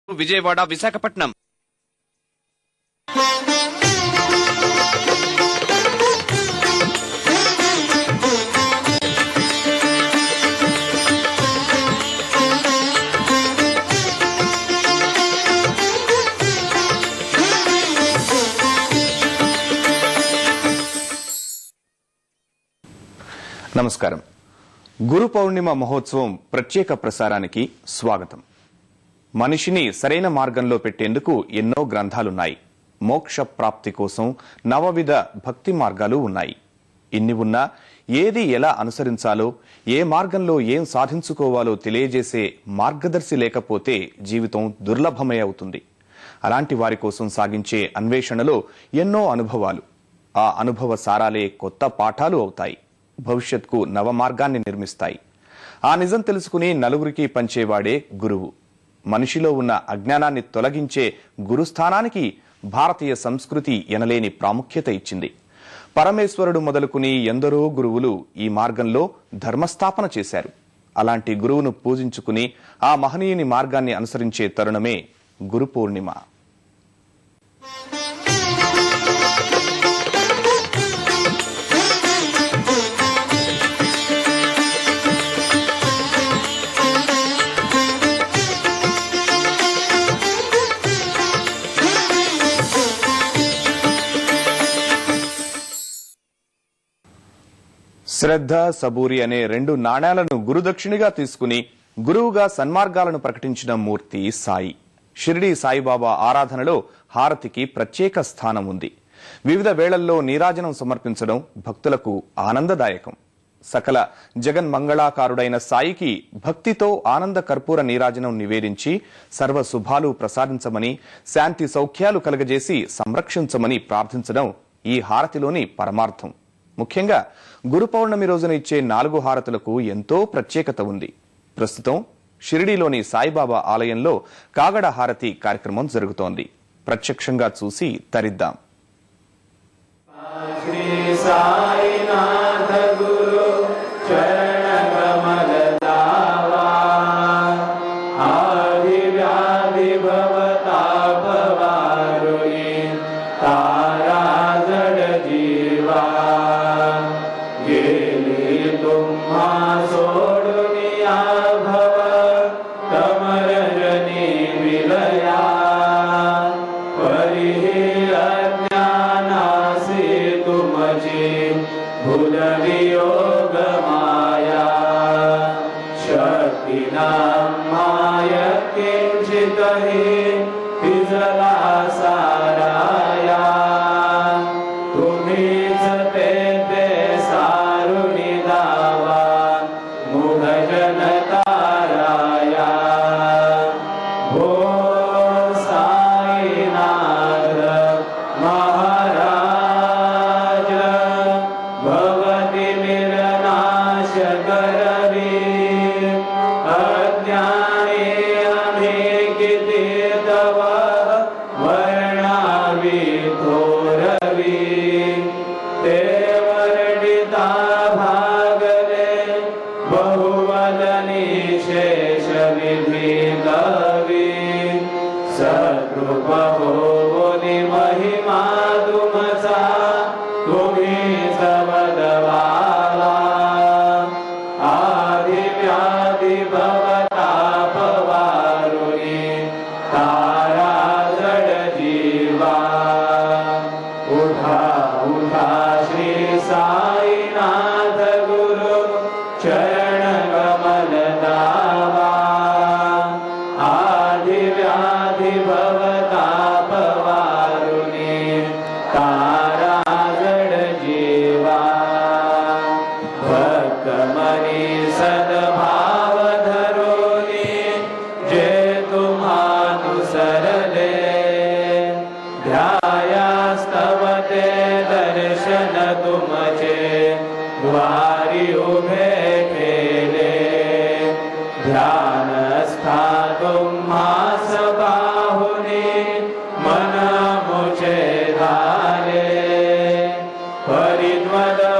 విజయవాడ విశాఖపట్నం నమస్కారం. గురు పౌర్ణిమ మహోత్సవం ప్రత్యేక ప్రసారానికి స్వాగతం. మనిషిని సరైన మార్గంలో పెట్టేందుకు ఎన్నో గ్రంథాలున్నాయి. మోక్ష ప్రాప్తి కోసం నవవిధ భక్తి మార్గాలు ఉన్నాయి. ఇన్ని ఉన్నా ఏది ఎలా అనుసరించాలో, ఏ మార్గంలో ఏం సాధించుకోవాలో తెలియజేసే మార్గదర్శి లేకపోతే జీవితం దుర్లభమే అవుతుంది. అలాంటి వారి కోసం సాగించే అన్వేషణలో ఎన్నో అనుభవాలు, ఆ అనుభవ సారాలే కొత్త పాఠాలు అవుతాయి. భవిష్యత్కు నవ మార్గాన్ని నిర్మిస్తాయి. ఆ నిజం తెలుసుకుని నలుగురికి పంచేవాడే గురువు. మనిషిలో ఉన్న అజ్ఞానాన్ని తొలగించే గురుస్థానానికి భారతీయ సంస్కృతి ఎనలేని ప్రాముఖ్యత ఇచ్చింది. పరమేశ్వరుడు మొదలుకుని ఎందరో గురువులు ఈ మార్గంలో ధర్మస్థాపన చేశారు. అలాంటి గురువును పూజించుకుని ఆ మహనీయుని మార్గాన్ని అనుసరించే తరుణమే గురు పౌర్ణిమ. శ్రద్ధ, సబూరి అనే రెండు నాణేలను గురుదక్షిణిగా తీసుకుని గురువుగా సన్మార్గాలను ప్రకటించిన మూర్తి సాయి. షిరిడీ సాయిబాబా ఆరాధనలో హారతికి ప్రత్యేక స్థానం ఉంది. వివిధ వేళల్లో నీరాజనం సమర్పించడం భక్తులకు ఆనందదాయకం. సకల జగన్మంగళాకారుడైన సాయికి భక్తితో ఆనంద కర్పూర నీరాజనం నివేదించి సర్వ శుభాలు ప్రసాదించమని, శాంతి సౌఖ్యాలు కలగజేసి సంరక్షించమని ప్రార్థించడం ఈ హారతిలోని పరమార్థం. ముఖ్యంగా గురు పౌర్ణమి రోజున ఇచ్చే 4 హారతులకు ఎంతో ప్రత్యేకత ఉంది. ప్రస్తుతం షిరిడీలోని సాయిబాబా ఆలయంలో కాగడ హారతి కార్యక్రమం జరుగుతోంది. ప్రత్యక్షంగా చూసి తరిద్దాం.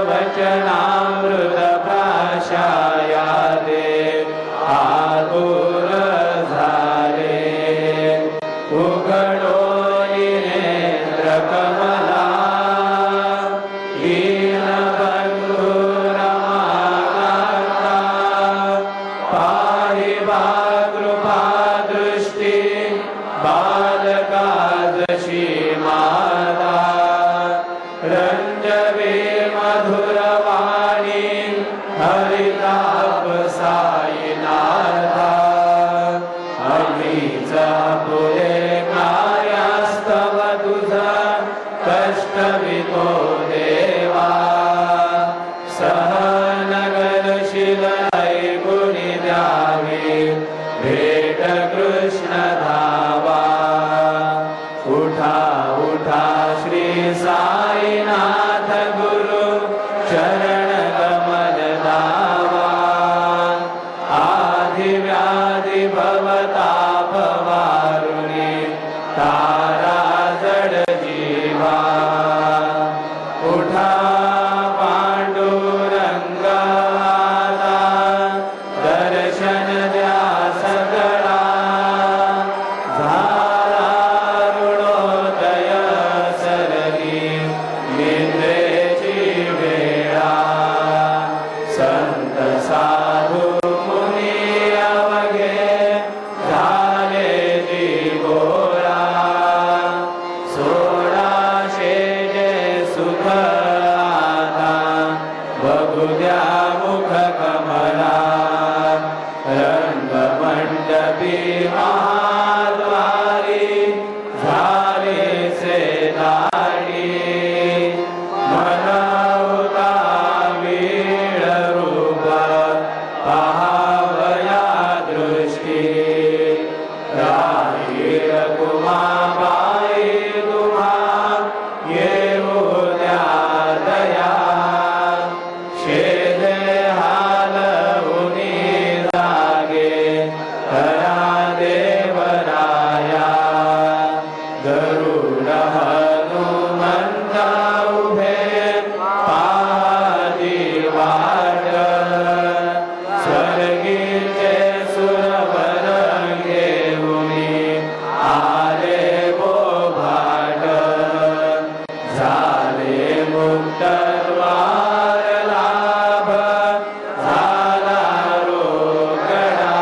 वचनामृत प्राशाया दे आतुर झाले बालकादशी माता रंजवे मधुरवाणी हरिताप साईनाथा अमीच पुरे कार्यास्तव तुझा कष्टवितो देवा सहनगरशील गुणी द्यावे भेट कृष्ण धावा उठा उठा श्री साईनाथ गुरु चरण कमल दावा आदि व्याधि भवताप वारुणी तारा जड जीवा उठा पांडुरंगा दर्शन द्या सगळा झाला ऋणोदय सरली निद्रेची वेळा संत साधू मुनी अवघे झाले दिगोरा सोळाशे जे सुख आता बघू द्या मुख कमला रंगमंडपी महाद्वारी झाले से दारी मनवता वीळ रूप पहावया दृष्टी राहील कुमाबाई तुम्हा येऊ द्या दया शेदे हालवुनी जागे करा देवराया गरुड हनुमंता उभे पादी वाट स्वर्गीचे सुरवर घेऊनी आले बोभाट झाले मुक्त द्वार लाभ झाला रोगडा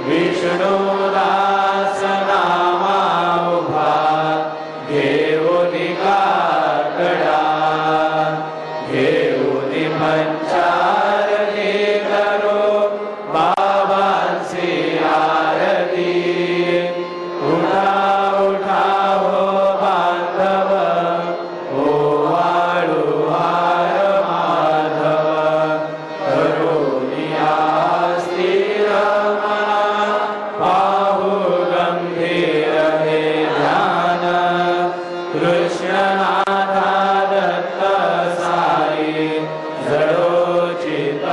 विष्णुदास नामा उभा घेऊनी काकडा घेऊनी पंचारती करो बाबांची आरती उठा उठा हो बांधव ओ वाळुवार माधव करुणिया स्थिर मना पाहू गंभीर हे ध्यान कृष्णनाथा दत्त साई जडो चित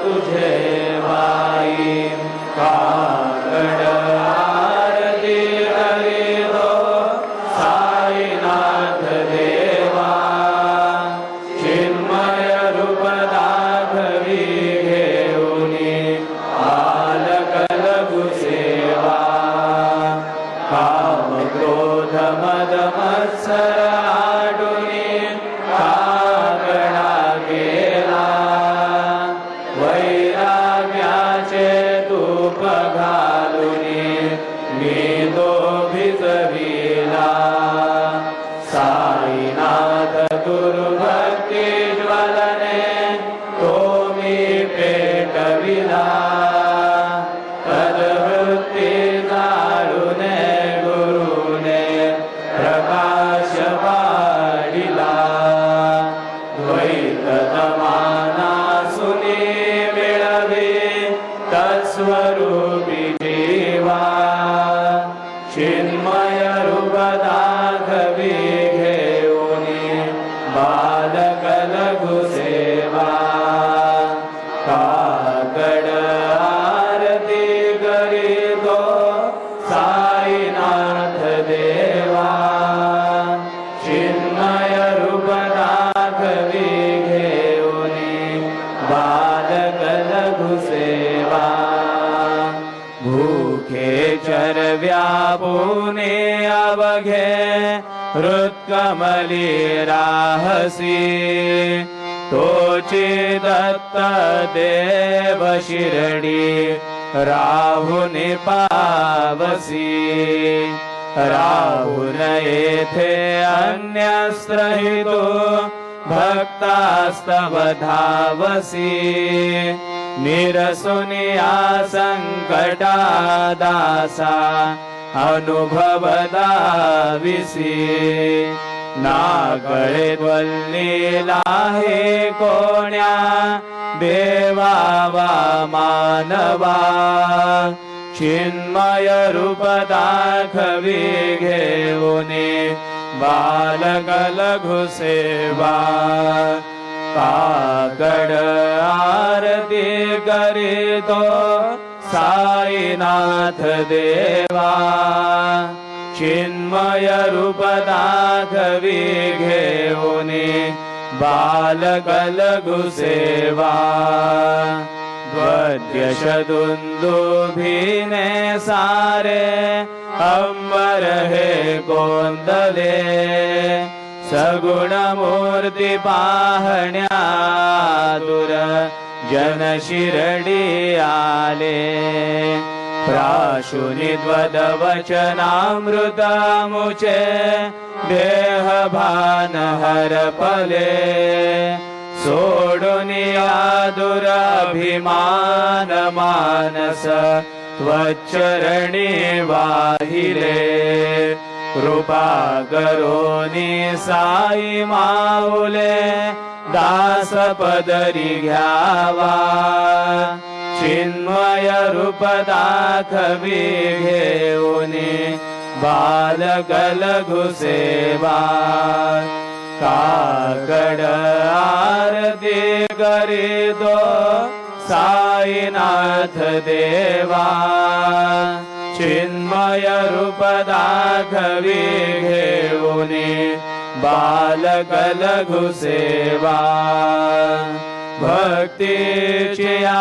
तुझे बाई काकड आरती करीतो साईनाथ देवा चिन्मय रूप दाखवी घेऊनी आलक लघु सेवा काम क्रोध मद मत्सर आडुनी काकडा गेला वैराग्याचे तूप घालुनी मी तो भिजविला साईनाथ गुरु भक्ती ज्वलने तो मी पेटविला तद्वृत्ती जाळुने गुरुने प्रकाश वाढिला द्वैत तमाना सुनी मिळवी तत्स्वरूपी जीवा चिन्मय रूप दाखवी घेऊनी बालक लघु सेवा काकड आरती करीतो साईनाथ देवा चिन्मय रूप दाखवी घेऊनी बालक लघु सेवा भूखे चरव्या पुणे अवघे हृत्कमली राहसी तोची दत्त देव शिरडी राहुनि पावसी राहुन येथे अन्यस्त्रहितो भक्तास्तव धावसी निरसुनिया संकटा दासा अनुभवदा विसी नागळे द्वल्लीला हे कोण्या देवा वा मानवा चिन्मय रूप दाखवी घेऊने बालक लघु सेवा काकड आरती करीतो साईनाथ देवा चिन्मय रूप दाखवी घेऊने बालक लघु सेवा द्वद्यशदुन्दुभिने सारे अंबर हे गोंदले सगुणमूर्ती पाहण्या दूर जन शिरडी आले प्राशुनिद्वद वचनामृतमुचे देह भान हरपले सोडुनिया दुराभिमान मानस त्वच्चरणी वाहिले कृपा करोनी साई माऊले दास पदरी घ्यावा चिन्मय रूप दाखवी घेऊने बालक लघु सेवा काकड आरती करीतो साईनाथ देवा चिन्मय रूप दाखवी घेऊने बालक लघु सेवा भक्तीच्या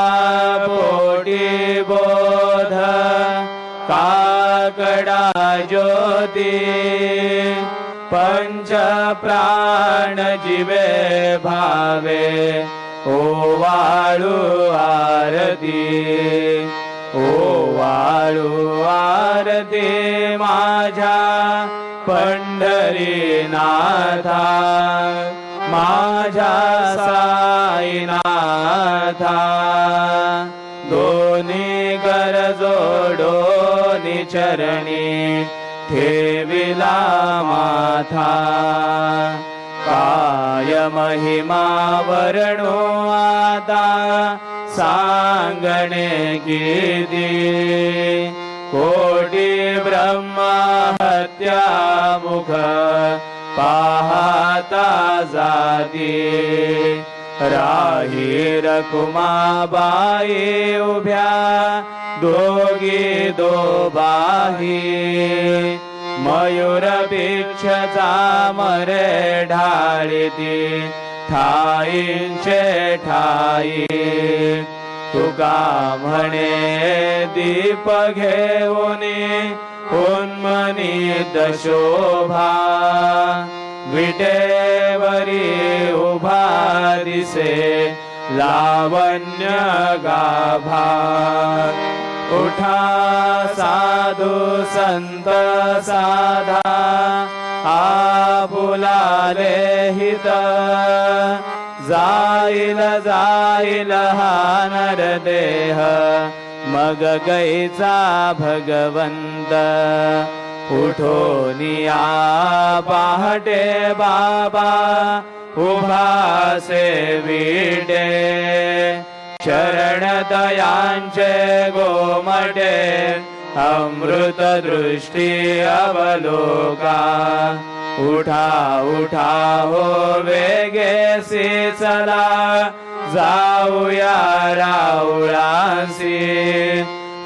पोटी बोध काकडा ज्योती पंच प्राण जीवे भावे ओवाळू आरती ओवाळू आरती माझ्या पंढरीनाथा माझ्या साईनाथा दोन्ही कर जोडोनी चरणी ठेविला माथा काय महिमा वर्णो आता सांगणे किती कोटी ब्रह्मा हत्या मुख पाहता जाती राही रखुमाबाई उभ्या दोघी दोबाही मयूर भिक्षचा मरे ढाळीती ठाईंचे ठाई तुका म्हणे दीप घेऊनी उन्मनीत शोभा विटेवरी उभा दिसे लावण्य गाभा उठा साधू संत साधा आपुलाले हित जाईल जाईल हा नरदेह मग गैचा भगवंत उठोनिया पहाटे बाबा उभा सेविटे शरण दयांचे गोमटे अमृत दृष्टी अवलोका उठा उठा हो वेगेसी चला जाऊया राऊळासी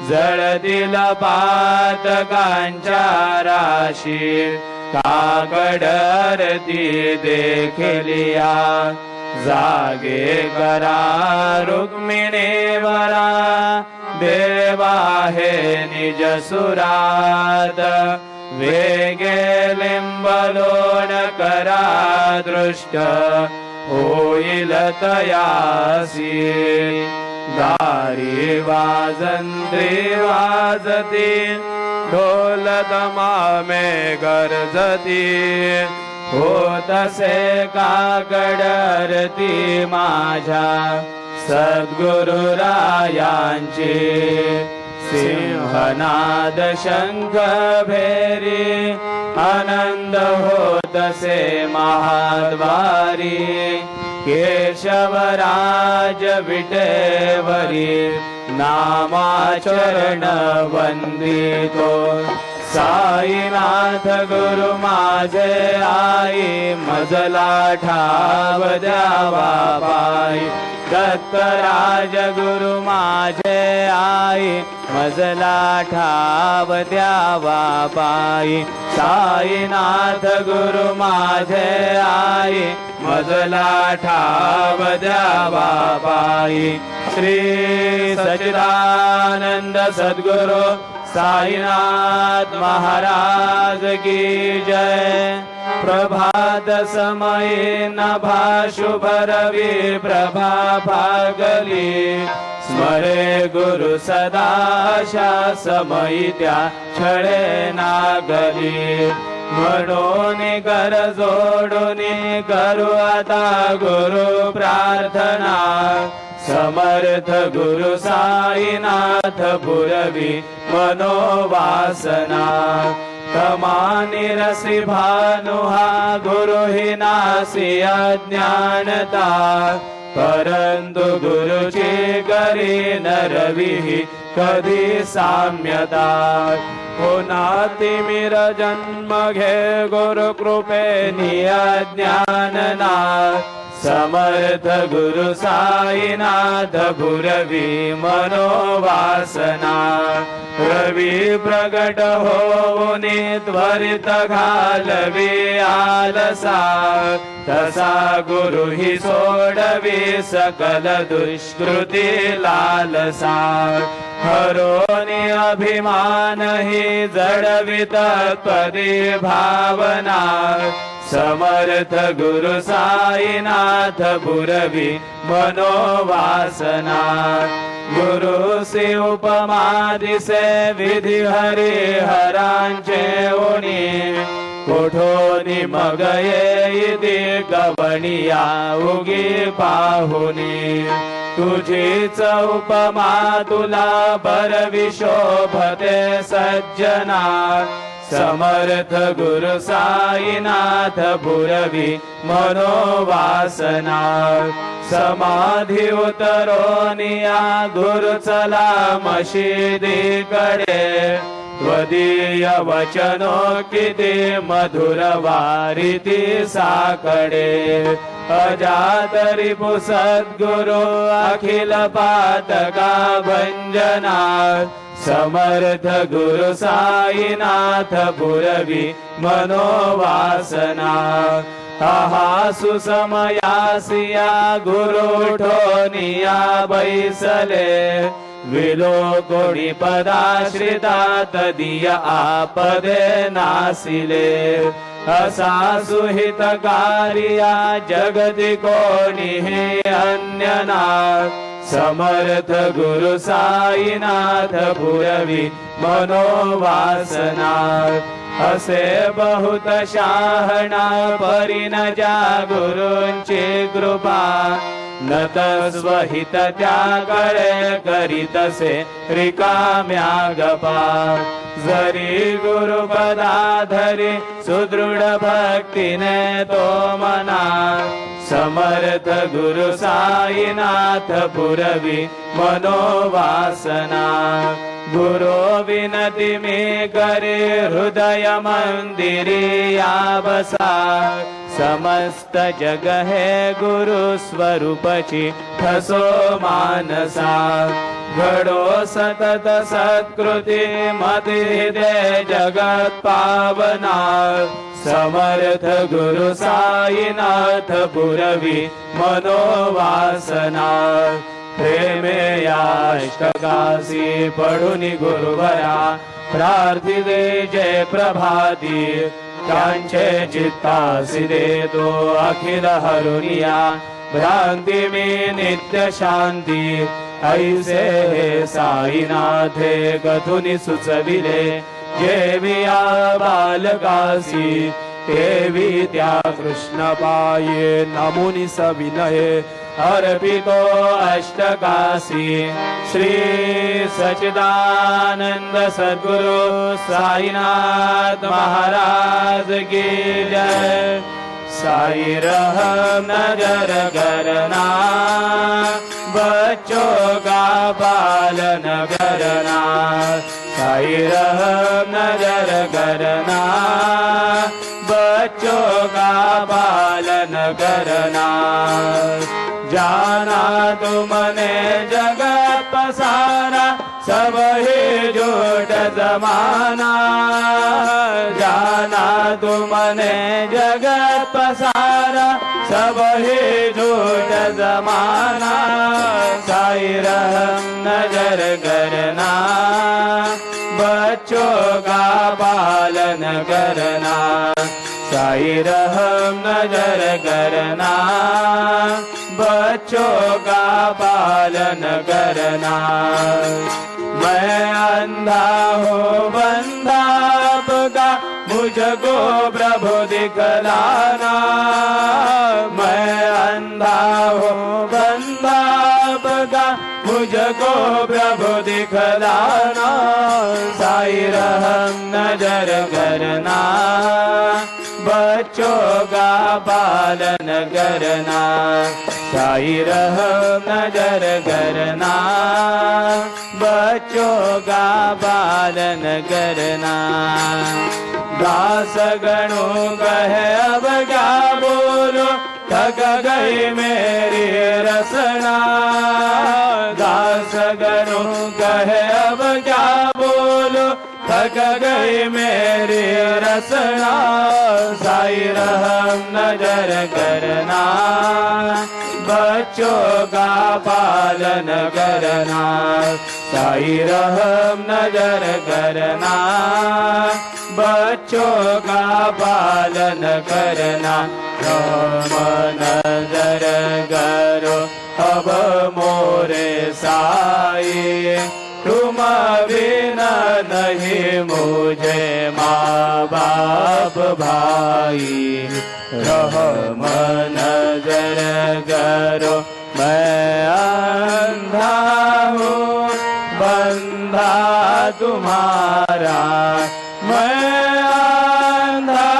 जळतील पातकांच्या राशी काकड आरती देखलिया जागे करा रुक्मिणीवरा देवा हे निज सुरात वेगे लिंबलोन करा दृष्ट होईल तयासी दारी वाजंत्री वाजती ढोल दमामे गरजती होतसे काकड आरती माझ्या सद्गुरुरायांची सिंहनाद शंख भेरी आनंद होतसे महाद्वारी केशवराज विटेवरी नामाचरण वंदितो साईनाथ गुरु माझे आई मजला ठाव द्यावा पायी दत्तराज गुरु माझे आई मजला ठाव द्यावा पायी साईनाथ गुरु माझे आई मजला ठाव द्यावा पायी श्री सच्चिदानंद सद्गुरु साईनाथ महाराज की जय। प्रभात समये नभा शुभ रवि प्रभा फागली स्मरे गुरु सदा अशा समयी त्या छळे नागली म्हणून कर जोडून करू आता गुरु प्रार्थना समर्थ गुरु साईनाथ पुरवी मनोवासना तमानी रसी भानुहा गुरु हि नासी अज्ञानता परंतु गुरुची करी नरवी कधी साम्यता पुन्हा मिर जन्म घे गुरु कृपेनी अज्ञानना समर्थ गुरु साईनाथ पुरवी मनोवासना रवी प्रगट होऊनी त्वरित घालवी आलसा तसा गुरु ही सोडवी सकल दुष्कृती लालसा हरोनी अभिमान ही जडवित त्वरी भावना समर्थ गुरु साईनाथ पुरवी मनोवासना गुरु से उपमा दिसे विधी हरी हरांचे ओणी कोठोनी मग येती गवणिया उगी पाहुनी तुझीच उपमा तुला बरवी शोभते सज्जना समर्थ गुरु साईनाथ पुरवी मनोवासना समाधी उतरोनिया गुरु चला मशिदीकडे त्वदीय वचनो किती मधुर वारिती साकडे अजात रिपु सद्गुरु अखिल पातका भंजना समर्थ गुरु साईनाथ पुरवी मनोवासना आहा सुसमयासिया गुरु ठोनिया बैसले विलो कोणी पदाश्रिता तदीय आपदे नासिले असा सुहित कार्या जगति कोणी हे अन्यना समर्थ गुरु साईनाथ पुरवी मनोवासना असे बहुत शहाणा परिन जा गुरूंची कृपा नत स्वहित त्यागळे करीतसे रिकाम्या गपा जरी गुरुपदाधरी सुदृढ भक्तीने तो मना समर्थ गुरु साईनाथ पुरवी मनोवासना गुरु विनती मी करे हृदय मंदिरी या बसा समस्त जग है गुरु स्वरूपची ठसो मानसा घडो सतत सत्कृती मती दे जगत पावना समर्थ गुरु साईनाथ पुरवी मनोवासना प्रेमे याष्टकासी पडुनी गुरुवरा प्रार्थिते जय प्रभाती कांचे चित्तासी देतो अखिल हरुनिया भ्रांती मी नित्य शांती ऐसे हे साईनाथे कथुनी सुचविले जेविया बालकासी तेवी त्या कृष्ण पाये नमुनी सविनये अर्पितो अष्टकासी श्री सच्चिदानंद सद्गुरु साईनाथ महाराज की जय। साई रहम नजर करना बच्चों का पालन करना, साई रहम नजर करना बच्चों का पालन करना। जाना तुमने जगत पसारा सब ही झूठ जमाना, जाना तुमने जगत पसारा सब ही झूठ जमाना। साई रहम नजर करना बच्चों का पालन करना, साई रहम नजर करना बच्चों का पालन करना। मैं अंधा हूँ बंधा आपका मुझको प्रभु दिखलाना, मैं अंधा हूँ बंधा आपका मुझको प्रभु दिखलाना। साई रहम नजर करना बच्चों का पालन करना, साई रहम नजर करना बच्चों का पालन करना। दास गणों कहे अब क्या बोलो थक गई मेरी रसना, दास गणों कहे अब क्या बोलो थक गई मेरी रसना। साई रहम नजर करना बच्चों का पालन करना, साई रहम नजर करना बच्चों का पालन करना। रहम नजर करो अब मोरे साई, तुम बिना नहीं मुझे माँ बाप भाई। रहम नजर करो मैं अंधा हूँ बंधा तुम्हारा, मैं अंधा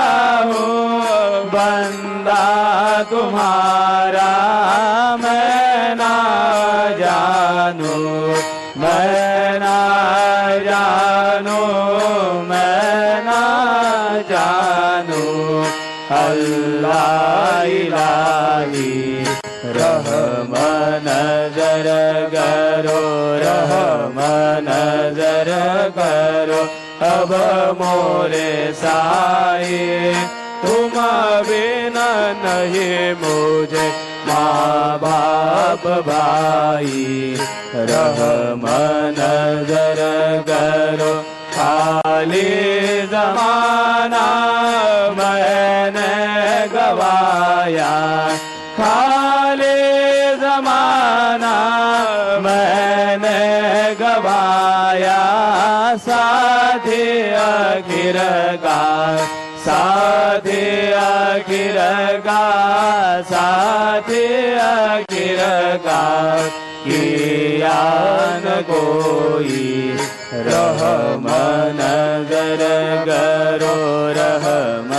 हूँ बंदा तुम्हारा। मैं ना जानू मैं ना जानू मैं ना जानू अल्लाह इलाही। रहम नजर करो रहम नजर करो अब मोरे साई, तुम बिना नहीं मुझे माँ बाप भाई। रहम नजर करो खाली जमाना मैंने गवाया, खाली जमाना मैंने गवाया। साथी आखिर का साथी आखिर का साथी आखिर का किया न कोई। रहम नजर करो रहम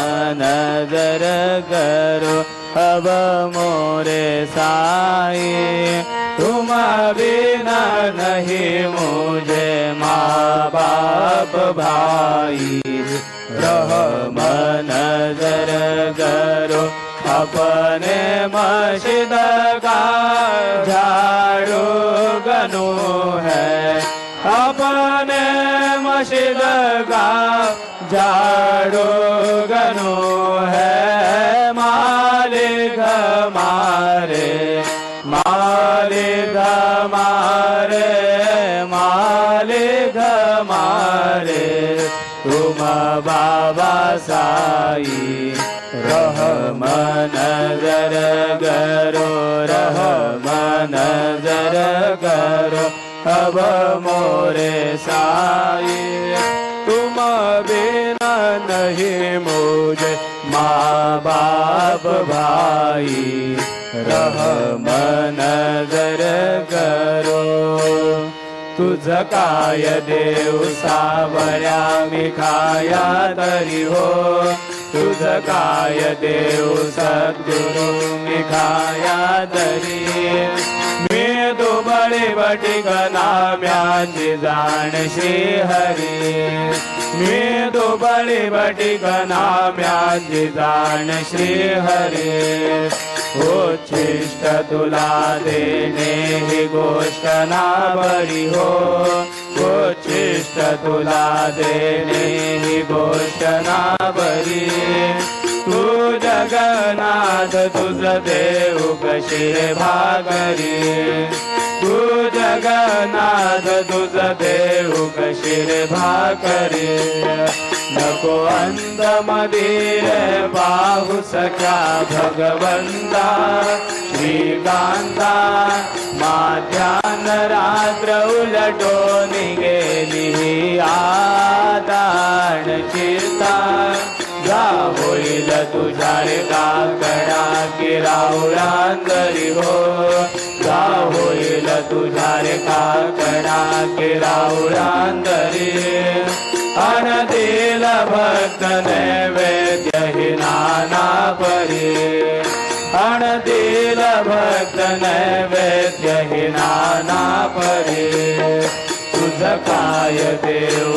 नजर करो अब मोरे साई, तुम बिना नहीं मुझे माँ बाप भाई। रहम नजर करो अपने मस्जिद का झाड़ू गनो है, अपने मस्जिद का झाड़ू गनो है। मालिक हमारे मालिक हमारे मालिक हमारे तुम बाबा साई। रहम नजर करो रहम नजर करो अब मोरे साई तुम बिना नहीं मुझे माँ बाप भाई रहम नजर करो तुझ काय देव सावऱ्या मी खाया तरी हो तुझ काय देव सद्गुरु मी खाया तरी मी दुबळे बटिक नाम्याची जाण श्री हरी मी दुबळे बटिक नाम्याची जाण श्री हरी उच्छिष्ट तुला देणे ही गोष्ट ना बरी हो उच्छिष्ट तुला देणे ही गोष्ट ना बरी तू जगन्नाथ तुझ देव कशी भागरी तू जगन्नाथ तुझ देव कशी भाकरी नको अंध मधीर पाहू सख्या भगवंता श्रीकांता माध्यान रात्र उलटून गेली आदान चिता जा होईल तुझ्या रे काकडा की राहुरांतरी हो जा होईल तुझ्या रे काकडा की राहुरांतरी अनदिल भक्त नैवेद्य ही नाना परी अनदिल भक्त नैवेद्य ही नाना परी तुझ काय देव